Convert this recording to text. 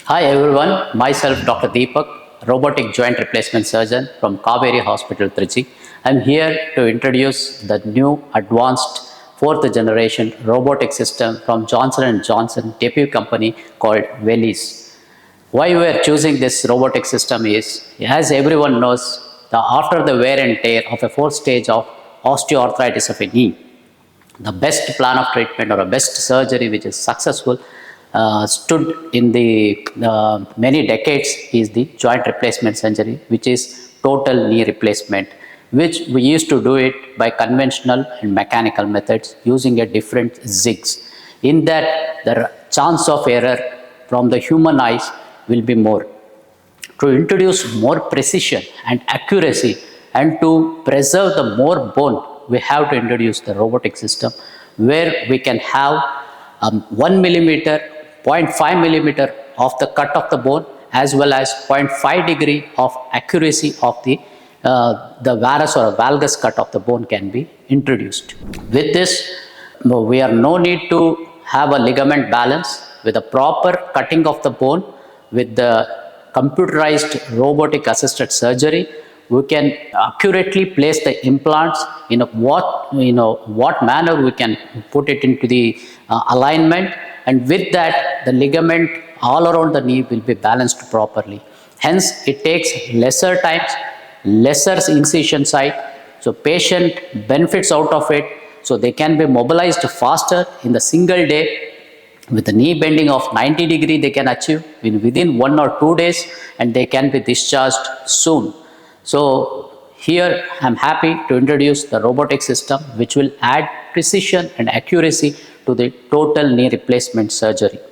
Hi everyone, myself Dr. Deepak, robotic joint replacement surgeon from Kaveri Hospital, Trichy. I'm here to introduce the new advanced fourth generation robotic system from Johnson & Johnson debut company called Velis. Why we are choosing this robotic system is, as everyone knows, after the wear and tear of a fourth stage of osteoarthritis of a knee, the best plan of treatment or a best surgery which is successful stood in the many decades is the joint replacement surgery, which is total knee replacement, which we used to do it by conventional and mechanical methods using a different zigs. In that, the chance of error from the human eyes will be more. To introduce more precision and accuracy and to preserve the more bone, we have to introduce the robotic system where we can have 1 millimeter, 0.5 millimeter of the cut of the bone as well as 0.5 degree of accuracy of the varus or valgus cut of the bone can be introduced. With this, we are no need to have a ligament balance. With a proper cutting of the bone with the computerized robotic assisted surgery, we can accurately place the implants in what manner we can put it into the alignment, and with that the ligament all around the knee will be balanced properly. Hence it takes lesser times, lesser incision site, so patient benefits out of it, so they can be mobilized faster in the single day. With the knee bending of 90 degree, they can achieve within 1 or 2 days, and they can be discharged soon. So here I'm happy to introduce the robotic system which will add precision and accuracy to the total knee replacement surgery.